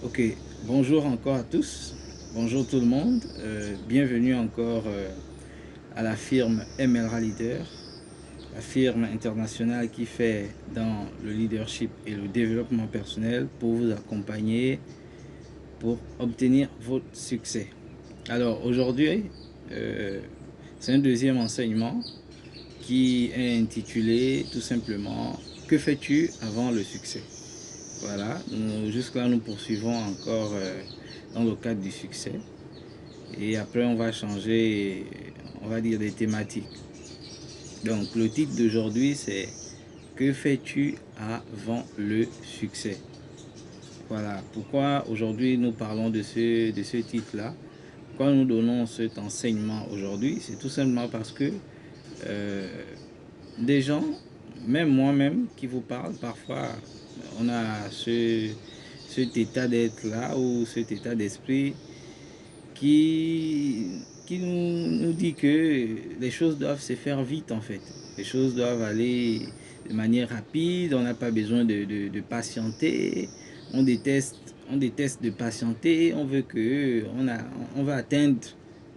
Ok, bonjour encore à tous, bonjour tout le monde, bienvenue encore à la firme MLRA Leader, la firme internationale qui fait dans le leadership et le développement personnel pour vous accompagner pour obtenir votre succès. Alors aujourd'hui, euh, c'est un deuxième enseignement qui est intitulé tout simplement "Que fais-tu avant le succès?" Voilà, jusque-là nous poursuivons encore dans le cadre du succès. Et après on va changer, on va dire des thématiques. Donc le titre d'aujourd'hui c'est "Que fais-tu avant le succès?" Voilà, pourquoi aujourd'hui nous parlons de ce titre-là. Pourquoi nous donnons cet enseignement aujourd'hui? C'est tout simplement parce que euh, des gens, même moi-même qui vous parle, parfois on a cet état d'être là ou cet état d'esprit qui nous dit que les choses doivent se faire vite en fait. Les choses doivent aller de manière rapide, on n'a pas besoin de patienter. On déteste de patienter, on veut que on va atteindre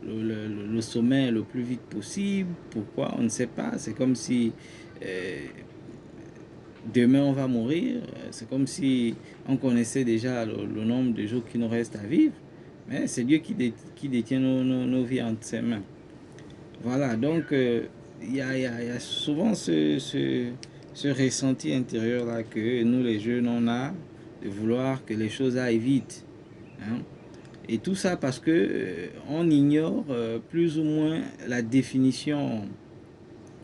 le sommet le plus vite possible. Pourquoi? On ne sait pas. C'est comme si euh, demain on va mourir. C'est comme si on connaissait déjà le nombre de jours qui nous restent à vivre. Mais c'est Dieu qui détient nos vies entre ses mains. Voilà, donc il y a souvent ce ressenti intérieur-là que nous les jeunes, on a de vouloir que les choses aillent vite. Hein. Et tout ça parce que on ignore plus ou moins la définition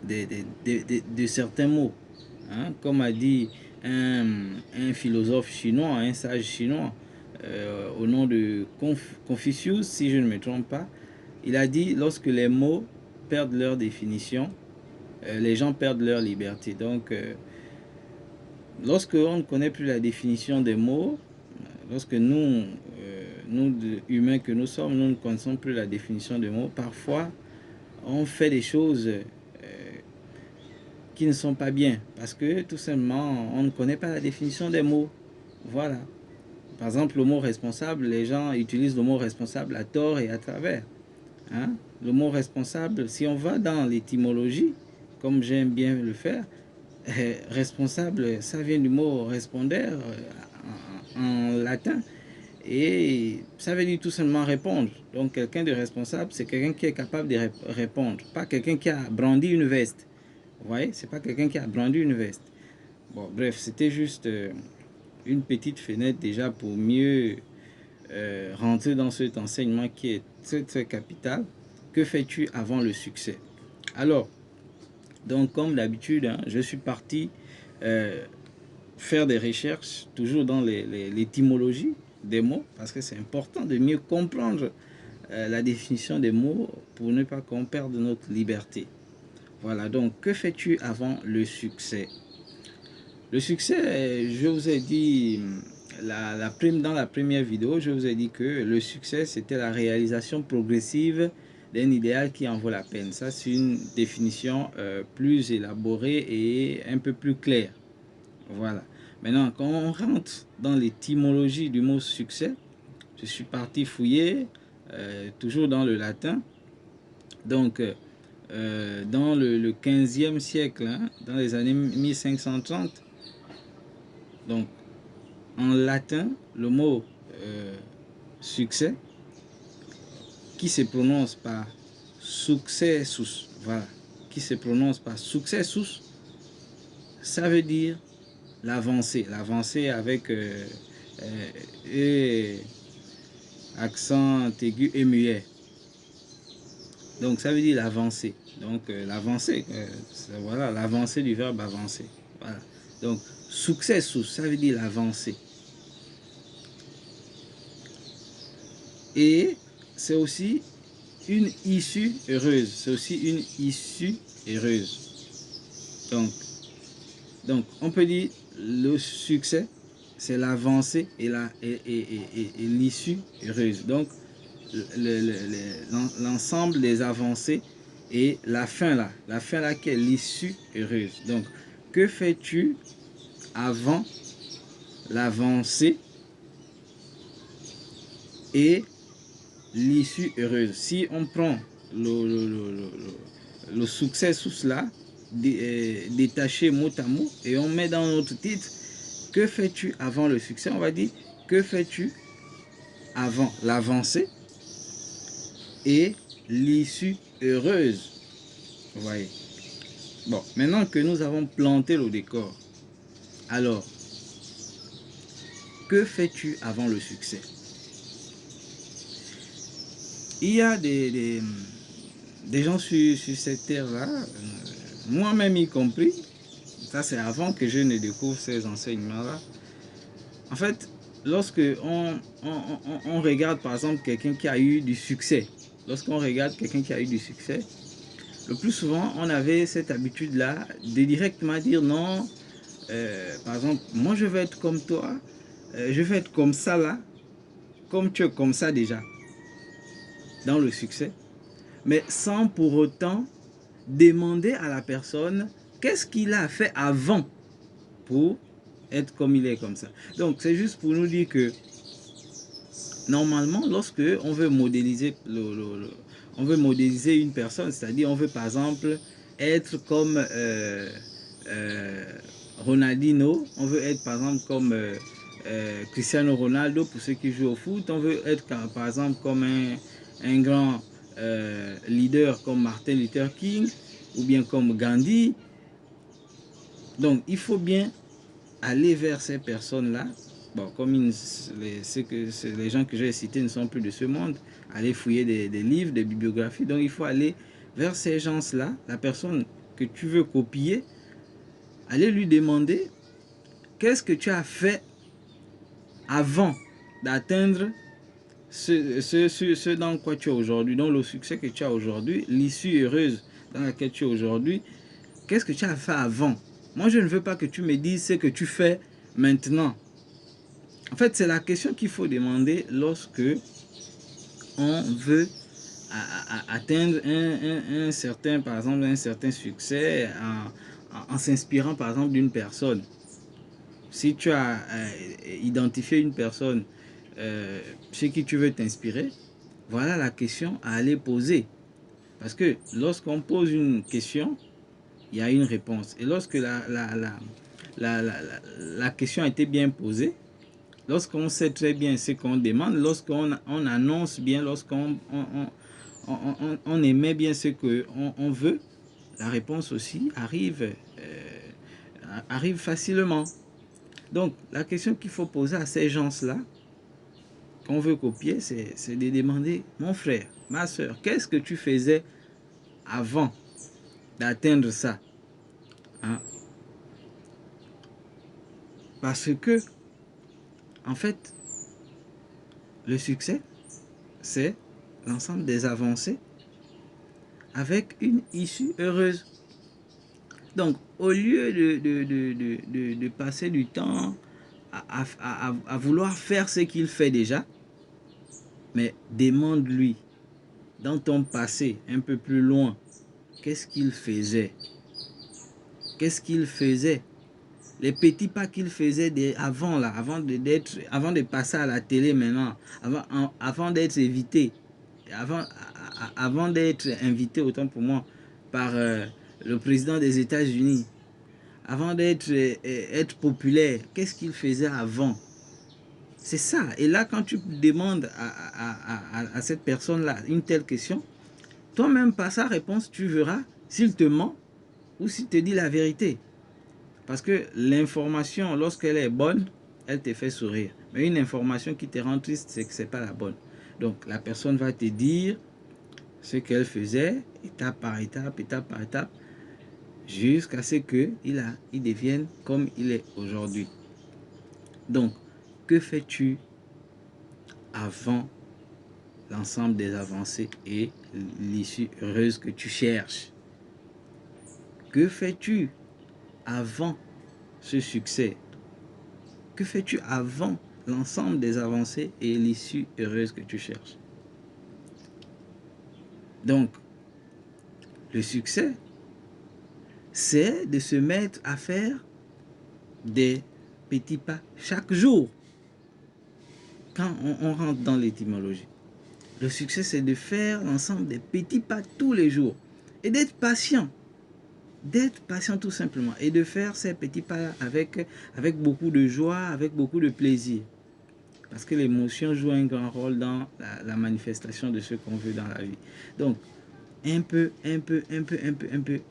de certains mots. Hein. Comme a dit un philosophe chinois, un sage chinois, au nom de Confucius, si je ne me trompe pas, il a dit lorsque les mots perdent leur définition, les gens perdent leur liberté. Donc, lorsque on ne connaît plus la définition des mots, lorsque nous humains que nous sommes, nous ne connaissons plus la définition des mots, parfois on fait des choses qui ne sont pas bien parce que tout simplement on ne connaît pas la définition des mots. Voilà. Par exemple, le mot responsable, les gens utilisent le mot responsable à tort et à travers. Hein? Le mot responsable, si on va dans l'étymologie, comme j'aime bien le faire, responsable, ça vient du mot responder en latin et ça veut dire tout simplement répondre. Donc quelqu'un de responsable, c'est quelqu'un qui est capable de répondre, pas quelqu'un qui a brandi une veste. Vous voyez, c'est pas quelqu'un qui a brandi une veste. Bon, bref, c'était juste une petite fenêtre déjà pour mieux rentrer dans cet enseignement qui est très très capital. Que fais-tu avant le succès? Alors, donc comme d'habitude, hein, je suis parti euh, faire des recherches toujours dans l'étymologie des mots parce que c'est important de mieux comprendre la définition des mots pour ne pas qu'on perde notre liberté. Voilà, donc que fais-tu avant le succès? Le succès, je vous ai dit, dans la première vidéo, je vous ai dit que le succès, c'était la réalisation progressive d'un idéal qui en vaut la peine. Ça, c'est une définition plus élaborée et un peu plus claire. Voilà. Maintenant, quand on rentre dans l'étymologie du mot succès, je suis parti fouiller, toujours dans le latin. Donc, dans le 15e siècle, hein, dans les années 1530, donc en latin, le mot succès, qui se prononce par successus, voilà, qui se prononce par successus, ça veut dire l'avancée, l'avancée avec et accent aigu et muet. Donc ça veut dire l'avancée. Donc l'avancée, voilà, l'avancée du verbe avancer. Voilà. Donc successus, ça veut dire l'avancée. Et c'est aussi une issue heureuse. C'est aussi une issue heureuse. Donc, on peut dire le succès, c'est l'avancée et l'issue heureuse. Donc, l'ensemble des avancées et la fin là qui est l'issue heureuse. Donc, que fais-tu avant l'avancée et l'issue heureuse. Si on prend le succès sous cela, détaché mot à mot, et on met dans notre titre, que fais-tu avant le succès? On va dire, que fais-tu avant l'avancée et l'issue heureuse? Vous voyez. Bon, maintenant que nous avons planté le décor, alors, que fais-tu avant le succès? Il y a des gens sur cette terre-là, moi-même y compris, ça c'est avant que je ne découvre ces enseignements-là. En fait, lorsque on regarde par exemple quelqu'un qui a eu du succès, lorsqu'on regarde quelqu'un qui a eu du succès, le plus souvent on avait cette habitude-là de directement dire non, par exemple, moi je vais être comme toi, je vais être comme ça là, comme tu es comme ça déjà, dans le succès, mais sans pour autant demander à la personne qu'est-ce qu'il a fait avant pour être comme il est comme ça. Donc c'est juste pour nous dire que normalement lorsque on veut modéliser on veut modéliser une personne, c'est-à-dire on veut par exemple être comme Ronaldinho, on veut être par exemple comme Cristiano Ronaldo pour ceux qui jouent au foot, on veut être par exemple comme un grand leader comme Martin Luther King ou bien comme Gandhi. Donc il faut bien aller vers ces personnes-là. Bon, comme les gens que j'ai cités ne sont plus de ce monde, aller fouiller des livres, des bibliographies. Donc il faut aller vers ces gens-là, la personne que tu veux copier, aller lui demander qu'est-ce que tu as fait avant d'atteindre ce dans quoi tu es aujourd'hui, dans le succès que tu as aujourd'hui, l'issue heureuse dans laquelle tu es aujourd'hui. Qu'est-ce que tu as fait avant? Moi, je ne veux pas que tu me dises ce que tu fais maintenant. En fait, c'est la question qu'il faut demander lorsque on veut atteindre un certain, par exemple, un certain succès en s'inspirant, par exemple, d'une personne. Si tu as identifié une personne chez qui tu veux t'inspirer, voilà la question à aller poser. Parce que lorsqu'on pose une question, il y a une réponse. Et lorsque la question a été bien posée, lorsqu'on sait très bien ce qu'on demande, lorsqu'on annonce bien, lorsqu'on on émet bien ce qu'on veut, la réponse aussi arrive facilement. Donc, la question qu'il faut poser à ces gens-là, qu'on veut copier, c'est de demander, mon frère, ma soeur, qu'est-ce que tu faisais avant d'atteindre ça? Hein? Parce que, en fait, le succès, c'est l'ensemble des avancées avec une issue heureuse. Donc, au lieu de passer du temps à vouloir faire ce qu'il fait déjà, mais demande-lui, dans ton passé, un peu plus loin, qu'est-ce qu'il faisait? Qu'est-ce qu'il faisait? Les petits pas qu'il faisait avant, là, avant de passer à la télé maintenant, avant d'être évité, avant d'être invité, autant pour moi, par le président des États-Unis, avant d'être être populaire, qu'est-ce qu'il faisait avant? C'est ça. Et là, quand tu demandes à cette personne-là une telle question, toi-même, par sa réponse, tu verras s'il te ment ou s'il te dit la vérité. Parce que l'information, lorsqu'elle est bonne, elle te fait sourire. Mais une information qui te rend triste, c'est que ce n'est pas la bonne. Donc, la personne va te dire ce qu'elle faisait, étape par étape, jusqu'à ce qu'il devienne comme il est aujourd'hui. Donc, que fais-tu avant l'ensemble des avancées et l'issue heureuse que tu cherches? Que fais-tu avant ce succès? Que fais-tu avant l'ensemble des avancées et l'issue heureuse que tu cherches? Donc, le succès, c'est de se mettre à faire des petits pas chaque jour. quand on rentre dans l'étymologie, le succès, c'est de faire l'ensemble des petits pas tous les jours et d'être patient. D'être patient tout simplement et de faire ces petits pas avec beaucoup de joie, avec beaucoup de plaisir. Parce que l'émotion joue un grand rôle dans la manifestation de ce qu'on veut dans la vie. Donc, un peu,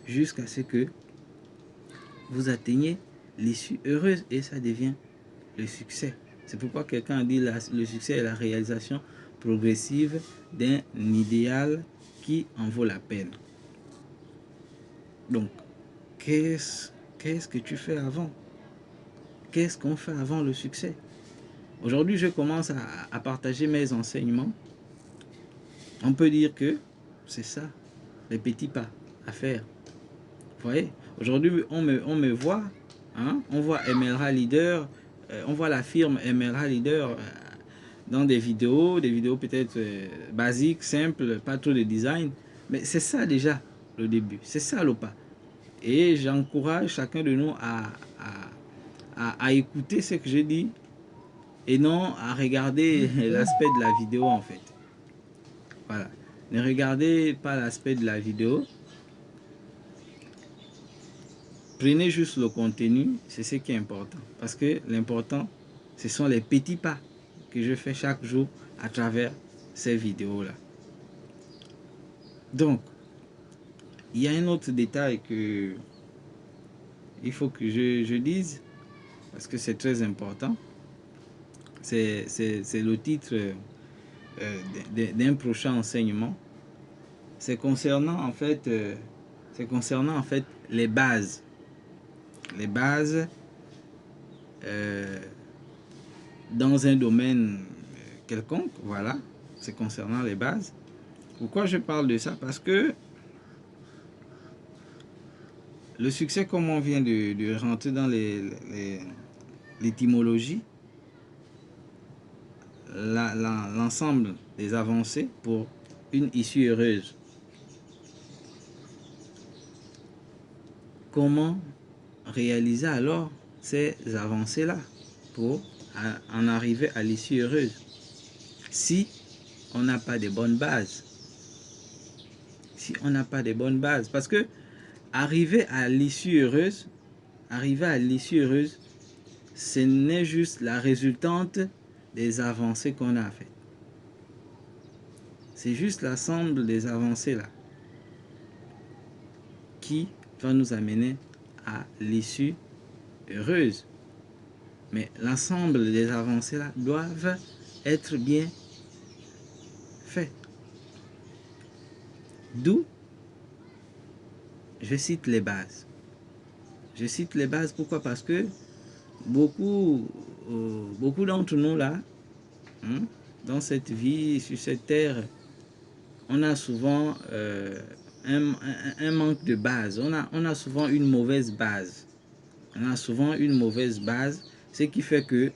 jusqu'à ce que vous atteignez l'issue heureuse et ça devient le succès. C'est pourquoi quelqu'un a dit le succès est la réalisation progressive d'un idéal qui en vaut la peine. Donc, qu'est-ce que tu fais avant? Qu'est-ce qu'on fait avant le succès? Aujourd'hui, je commence à partager mes enseignements. On peut dire que c'est ça, les petits pas à faire. Vous voyez, aujourd'hui, on me voit, hein, on voit Emelra Leader, on voit la firme Emelra Leader dans des vidéos peut-être basiques, simples, pas trop de design. Mais c'est ça déjà le début, c'est ça le pas. Et j'encourage chacun de nous à écouter ce que je dis et non à regarder l'aspect de la vidéo en fait. Voilà. Ne regardez pas l'aspect de la vidéo. Prenez juste le contenu, c'est ce qui est important. Parce que l'important, ce sont les petits pas que je fais chaque jour à travers ces vidéos-là. Donc, il y a un autre détail que il faut que je dise, parce que c'est très important. C'est le titre d'un prochain enseignement. C'est concernant en fait les bases. Les bases dans un domaine quelconque, voilà. C'est concernant les bases. Pourquoi je parle de ça? Parce que le succès, comme on vient de rentrer dans l'étymologie, l'ensemble des avancées pour une issue heureuse. Comment réaliser alors ces avancées-là pour en arriver à l'issue heureuse si on n'a pas de bonnes bases? Si on n'a pas de bonnes bases, parce que arriver à l'issue heureuse, ce n'est juste la résultante des avancées qu'on a faites. C'est juste l'ensemble des avancées là qui va nous amener à l'issue heureuse. Mais l'ensemble des avancées là doivent être bien faites. D'où je cite les bases. Je cite les bases, pourquoi? Parce que beaucoup d'entre nous là, hein, dans cette vie, sur cette terre, on a souvent un manque de base. On a souvent une mauvaise base. On a souvent une mauvaise base, ce qui fait que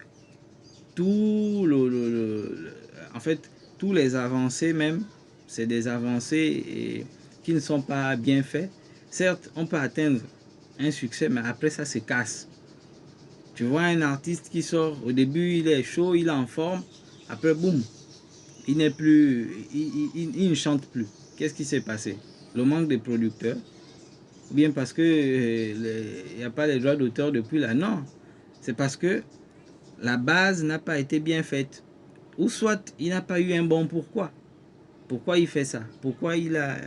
en fait, tous les avancées même, c'est des avancées qui ne sont pas bien faites. Certes, on peut atteindre un succès, mais après ça se casse. Tu vois un artiste qui sort, au début il est chaud, il est en forme, après boum, il n'est plus, il ne chante plus. Qu'est-ce qui s'est passé? Le manque de producteurs, ou bien parce que il n'y a pas les droits d'auteur depuis là? Non, c'est parce que la base n'a pas été bien faite. Ou soit il n'a pas eu un bon pourquoi. Pourquoi il fait ça? Pourquoi il a,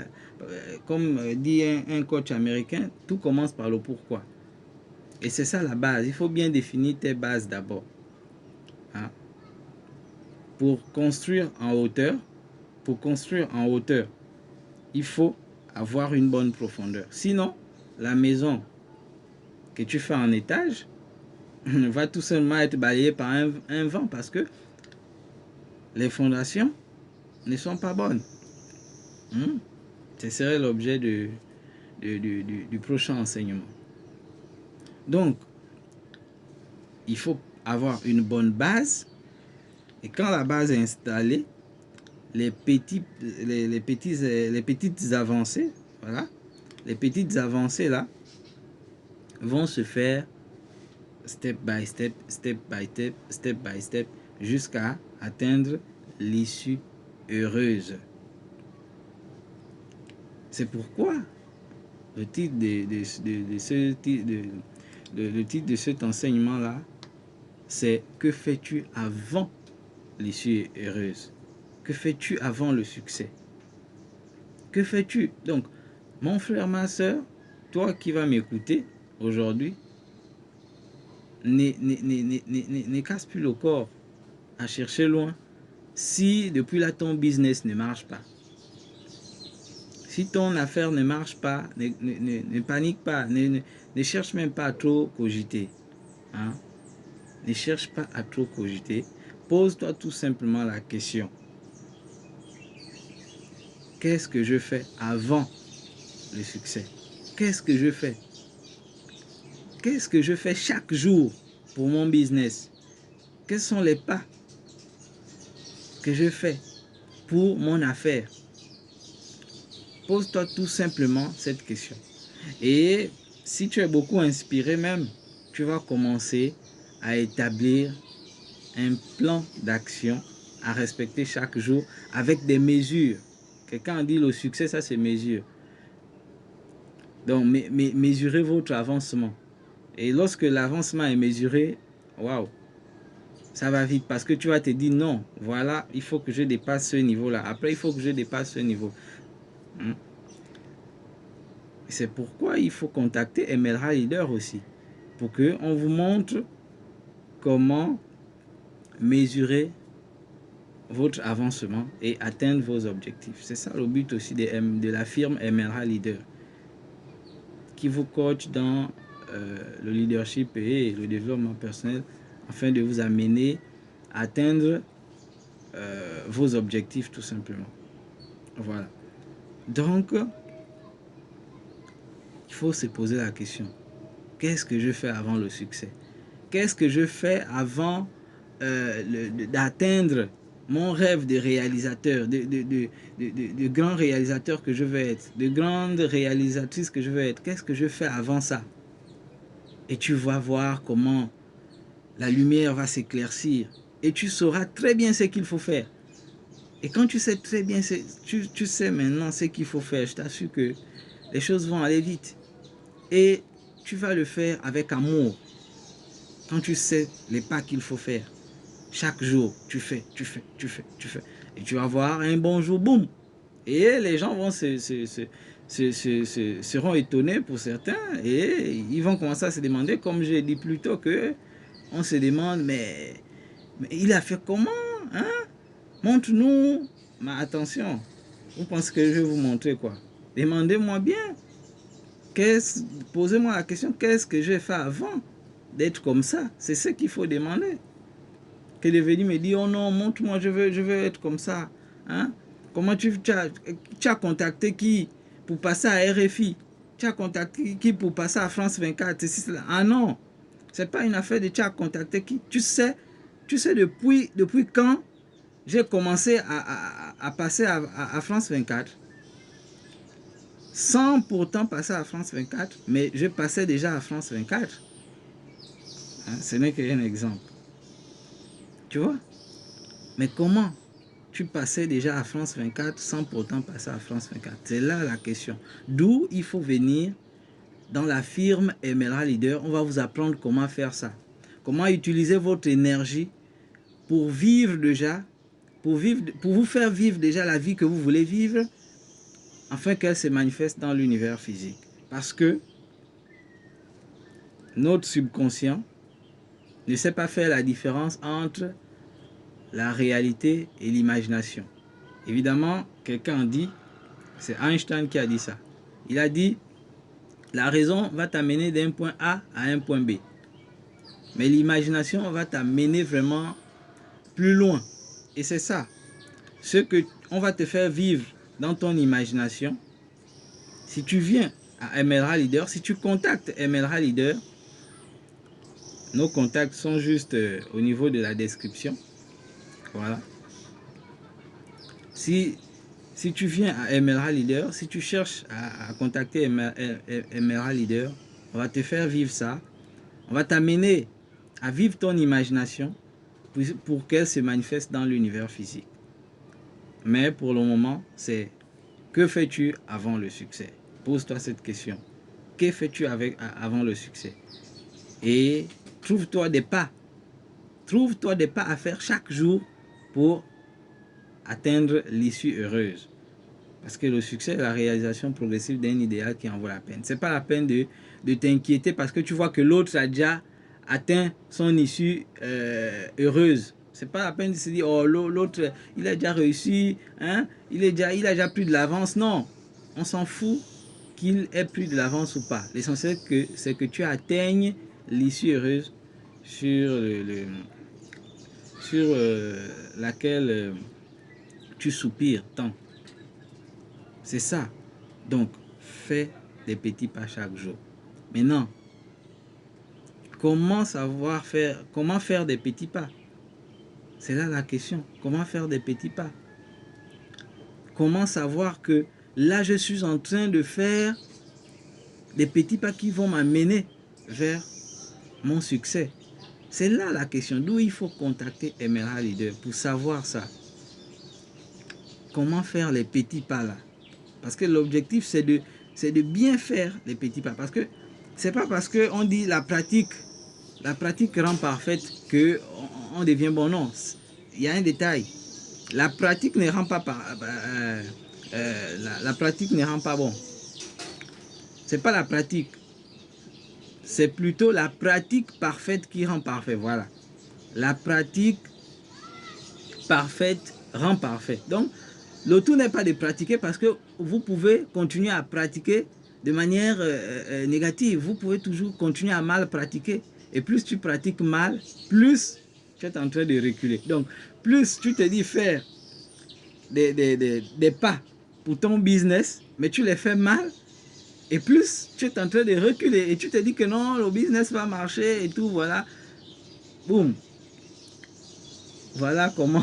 comme dit un coach américain, tout commence par le pourquoi. Et c'est ça la base. Il faut bien définir tes bases d'abord. Hein? Pour construire en hauteur, il faut avoir une bonne profondeur. Sinon, la maison que tu fais en étage va tout simplement être balayée par un vent parce que les fondations ne sont pas bonnes. Ce serait l'objet du prochain enseignement. Donc, il faut avoir une bonne base. Et quand la base est installée, les petites avancées, voilà, les petites avancées là, vont se faire step by step, jusqu'à atteindre l'issue heureuse. C'est pourquoi le titre le titre de cet enseignement-là, c'est « Que fais-tu avant l'issue heureuse ?» Que fais-tu avant le succès? Que fais-tu? Donc, mon frère, ma soeur, toi qui vas m'écouter aujourd'hui, ne casse plus le corps à chercher loin. Si depuis là ton business ne marche pas, si ton affaire ne marche pas, ne panique pas, ne cherche même pas à trop cogiter. Hein? Ne cherche pas à trop cogiter. Pose-toi tout simplement la question. Qu'est-ce que je fais avant le succès? Qu'est-ce que je fais? Qu'est-ce que je fais chaque jour pour mon business? Quels sont les pas que je fais pour mon affaire? Pose-toi tout simplement cette question. Et si tu es beaucoup inspiré même, tu vas commencer à établir un plan d'action à respecter chaque jour avec des mesures. Quelqu'un dit le succès, ça c'est mesure. Donc mesurez votre avancement. Et lorsque l'avancement est mesuré, waouh, ça va vite parce que tu vas te dire non, voilà, il faut que je dépasse ce niveau-là. Après, il faut que je dépasse ce niveau. C'est pourquoi il faut contacter Emerald Leader aussi. Pour qu'on vous montre comment mesurer votre avancement et atteindre vos objectifs. C'est ça le but aussi de la firme Emerald Leader, qui vous coach dans le leadership et le développement personnel afin de vous amener à atteindre vos objectifs tout simplement. Voilà. Donc, il faut se poser la question. Qu'est-ce que je fais avant le succès? Qu'est-ce que je fais avant d'atteindre mon rêve de réalisateur, de grand réalisateur que je veux être, de grande réalisatrice que je veux être? Qu'est-ce que je fais avant ça? Et tu vas voir comment la lumière va s'éclaircir et tu sauras très bien ce qu'il faut faire. Et quand tu sais très bien, tu sais maintenant ce qu'il faut faire, je t'assure que les choses vont aller vite. Et tu vas le faire avec amour. Quand tu sais les pas qu'il faut faire, chaque jour, tu fais. Et tu vas voir un bon jour, boum. Et les gens vont seront étonnés pour certains et ils vont commencer à se demander, comme j'ai dit plus tôt, que on se demande, mais il a fait comment, hein? Montre-nous. Mais attention, vous pensez que je vais vous montrer quoi? Demandez-moi bien. Posez-moi la question, qu'est-ce que j'ai fait avant d'être comme ça? C'est ce qu'il faut demander. Que de venir me dire, oh non, montre-moi, je veux être comme ça. Hein? Comment tu as contacté qui pour passer à RFI? Tu as contacté qui pour passer à France 24? Ah non, c'est pas une affaire de tu as contacté qui. Tu sais depuis quand j'ai commencé à passer à France 24? Sans pourtant passer à France 24, mais je passais déjà à France 24. Hein, ce n'est qu'un exemple. Tu vois? Mais comment tu passais déjà à France 24 sans pourtant passer à France 24? C'est là la question. D'où il faut venir dans la firme Emerald Leader. On va vous apprendre comment faire ça. Comment utiliser votre énergie pour vivre déjà, pour vous faire vivre déjà la vie que vous voulez vivre, afin qu'elle se manifeste dans l'univers physique. Parce que notre subconscient ne sait pas faire la différence entre la réalité et l'imagination. Évidemment, quelqu'un dit, c'est Einstein qui a dit ça. Il a dit, la raison va t'amener d'un point A à un point B. Mais l'imagination va t'amener vraiment plus loin. Et c'est ça. Ce que on va te faire vivre dans ton imagination, si tu viens à Emerald Leader, si tu contactes Emerald Leader, nos contacts sont juste au niveau de la description. Voilà. Si tu viens à Emerald Leader, si tu cherches à contacter Emerald Leader, on va te faire vivre ça. On va t'amener à vivre ton imagination pour qu'elle se manifeste dans l'univers physique. Mais pour le moment, c'est que fais-tu avant le succès? Pose-toi cette question. Que fais-tu avant le succès? Et trouve-toi des pas. Trouve-toi des pas à faire chaque jour pour atteindre l'issue heureuse. Parce que le succès est la réalisation progressive d'un idéal qui en vaut la peine. Ce n'est pas la peine de t'inquiéter parce que tu vois que l'autre a déjà atteint son issue heureuse. Ce n'est pas la peine de se dire, oh, l'autre, il a déjà réussi, hein? Il a déjà pris de l'avance. Non, on s'en fout qu'il ait pris de l'avance ou pas. L'essentiel, c'est que tu atteignes l'issue heureuse sur, sur laquelle tu soupires tant. C'est ça. Donc, fais des petits pas chaque jour. Maintenant, comment faire des petits pas? C'est là la question. Comment faire des petits pas? Comment savoir que là, je suis en train de faire des petits pas qui vont m'amener vers mon succès? C'est là la question. D'où il faut contacter Emerald Leader pour savoir ça. Comment faire les petits pas là? Parce que l'objectif, c'est de bien faire les petits pas. Parce que c'est pas parce qu'on dit la pratique rend parfaite que on devient bon. Non, il y a un détail. La pratique ne rend pas la pratique ne rend pas bon. C'est pas la pratique. C'est plutôt la pratique parfaite qui rend parfait. Voilà. La pratique parfaite rend parfait. Donc, le tout n'est pas de pratiquer parce que vous pouvez continuer à pratiquer de manière négative. Vous pouvez toujours continuer à mal pratiquer. Et plus tu pratiques mal, plus tu es en train de reculer. Donc, plus tu te dis faire des pas pour ton business, mais tu les fais mal, et plus tu es en train de reculer. Et tu te dis que non, le business va marcher et tout, voilà. Boum. Voilà comment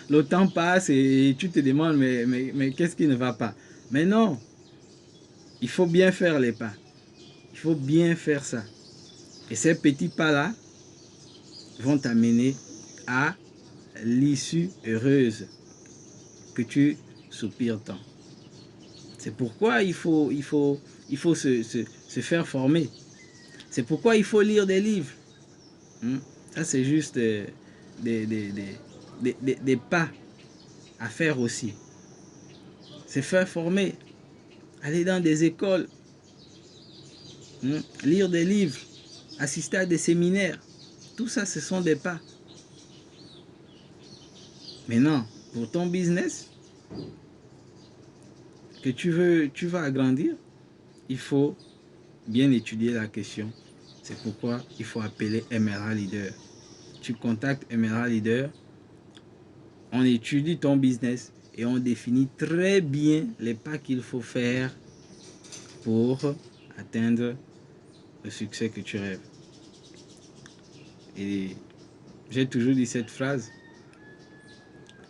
le temps passe et tu te demandes, mais qu'est-ce qui ne va pas? Mais non, il faut bien faire les pas. Il faut bien faire ça. Et ces petits pas-là vont t'amener à l'issue heureuse que tu soupires tant. C'est pourquoi il faut se faire former. C'est pourquoi il faut lire des livres. Ça, c'est juste des pas à faire aussi. Se faire former. Aller dans des écoles. Lire des livres. Assister à des séminaires. Tout ça, ce sont des pas. Maintenant, pour ton business, que tu vas agrandir, il faut bien étudier la question. C'est pourquoi il faut appeler Emerald Leader. Tu contactes Emerald Leader, on étudie ton business et on définit très bien les pas qu'il faut faire pour atteindre le succès que tu rêves. Et j'ai toujours dit cette phrase,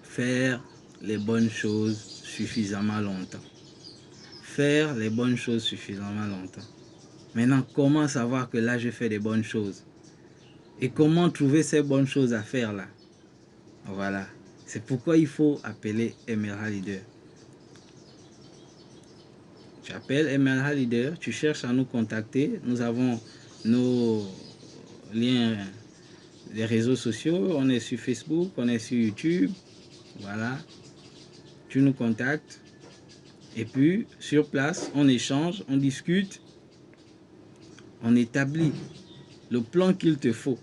faire les bonnes choses suffisamment longtemps. Faire les bonnes choses suffisamment longtemps. Maintenant, comment savoir que là, je fais des bonnes choses? Et comment trouver ces bonnes choses à faire là? Voilà. C'est pourquoi il faut appeler Emerald Leader. Tu appelles Emerald Leader, tu cherches à nous contacter. Nous avons nos liens des réseaux sociaux. On est sur Facebook, on est sur YouTube. Voilà. Tu nous contactes. Et puis, sur place, on échange, on discute. On établit le plan qu'il te faut.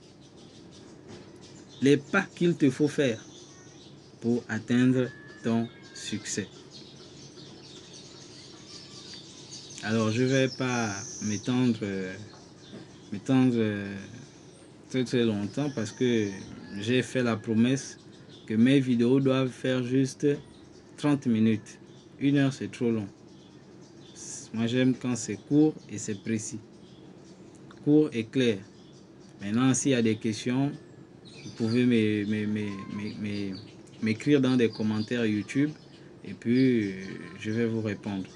Les pas qu'il te faut faire pour atteindre ton succès. Alors, je ne vais pas m'étendre très très longtemps parce que j'ai fait la promesse que mes vidéos doivent faire juste 30 minutes. 1 heure, c'est trop long. Moi, j'aime quand c'est court et c'est précis. Court et clair. Maintenant, s'il y a des questions, vous pouvez m'écrire dans des commentaires YouTube et puis je vais vous répondre.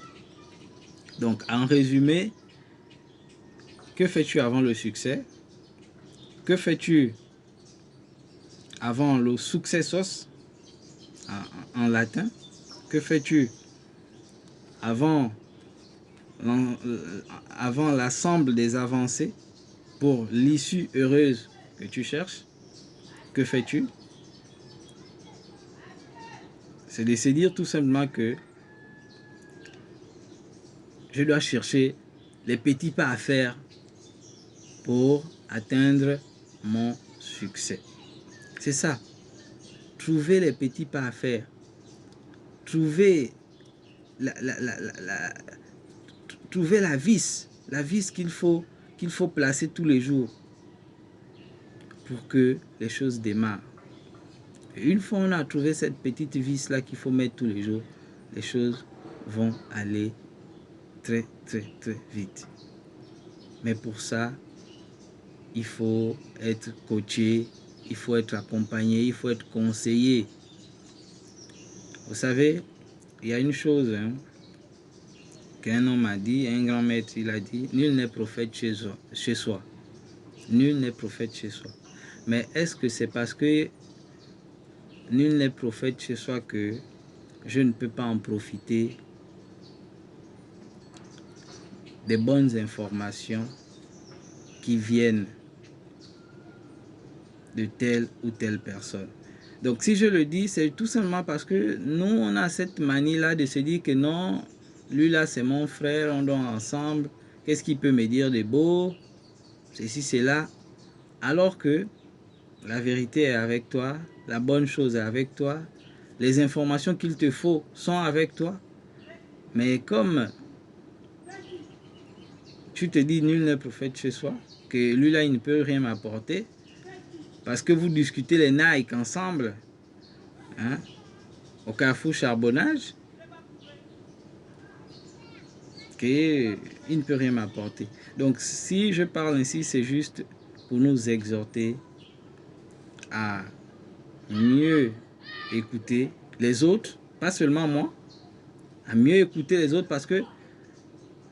Donc, en résumé, que fais-tu avant le succès? Que fais-tu avant le successos en latin? Que fais-tu avant l'ensemble des avancées pour l'issue heureuse que tu cherches? Que fais-tu? C'est de se dire tout simplement que je dois chercher les petits pas à faire pour atteindre mon succès. C'est ça. Trouver les petits pas à faire. Trouver trouver la vis qu'il faut placer tous les jours pour que les choses démarrent. Et une fois on a trouvé cette petite vis là qu'il faut mettre tous les jours, les choses vont aller très vite. Mais pour ça, il faut être coaché, il faut être accompagné, il faut être conseillé. Vous savez, il y a une chose qu'un homme a dit, un grand maître, il a dit, nul n'est prophète chez soi. Nul n'est prophète chez soi. Mais est-ce que c'est parce que nul n'est prophète chez soi que je ne peux pas en profiter des bonnes informations qui viennent de telle ou telle personne? Donc si je le dis, c'est tout simplement parce que nous, on a cette manie-là de se dire que non, lui là c'est mon frère, on dort ensemble, qu'est-ce qu'il peut me dire de beau, ceci, c'est là. Alors que la vérité est avec toi, la bonne chose est avec toi, les informations qu'il te faut sont avec toi. Mais comme tu te dis nul n'est prophète chez soi, que lui là il ne peut rien m'apporter, parce que vous discutez les Nike ensemble, hein, au Carrefour Charbonnage, qu'il ne peut rien m'apporter. Donc si je parle ainsi, c'est juste pour nous exhorter à mieux écouter les autres, pas seulement moi, à mieux écouter les autres, parce que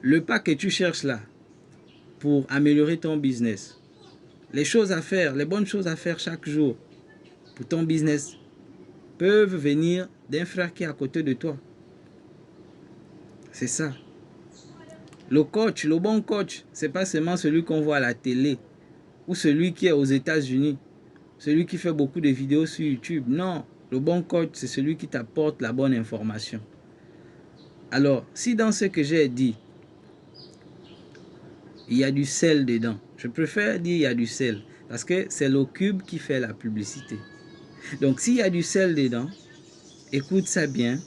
le pas que tu cherches là pour améliorer ton business, les choses à faire, les bonnes choses à faire chaque jour pour ton business peuvent venir d'un frère qui est à côté de toi. C'est ça. Le coach, le bon coach, c'est pas seulement celui qu'on voit à la télé ou celui qui est aux États-Unis, celui qui fait beaucoup de vidéos sur YouTube. Non, le bon coach, c'est celui qui t'apporte la bonne information. Alors, si dans ce que j'ai dit, il y a du sel dedans, je préfère dire il y a du sel, parce que c'est le cube qui fait la publicité. Donc, s'il y a du sel dedans, écoute ça bien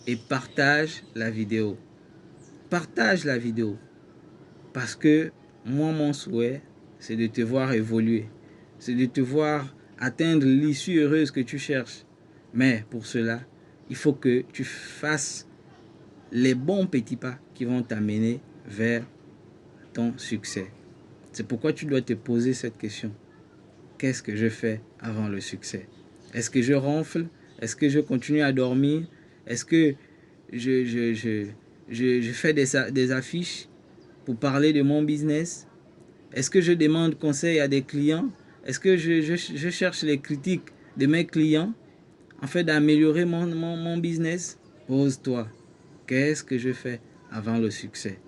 et partage la vidéo. Partage la vidéo. Parce que moi, mon souhait, c'est de te voir évoluer. C'est de te voir atteindre l'issue heureuse que tu cherches. Mais pour cela, il faut que tu fasses les bons petits pas qui vont t'amener vers ton succès. C'est pourquoi tu dois te poser cette question. Qu'est-ce que je fais avant le succès? Est-ce que je ronfle? Est-ce que je continue à dormir? Est-ce que je fais des affiches pour parler de mon business? Est-ce que je demande conseil à des clients? Est-ce que je cherche les critiques de mes clients en fait d'améliorer mon business? Pose-toi, qu'est-ce que je fais avant le succès?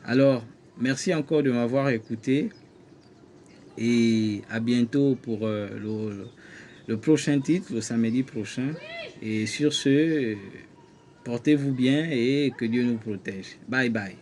Alors, merci encore de m'avoir écouté et à bientôt pour le prochain titre, le samedi prochain. Et sur ce, portez-vous bien et que Dieu nous protège. Bye bye.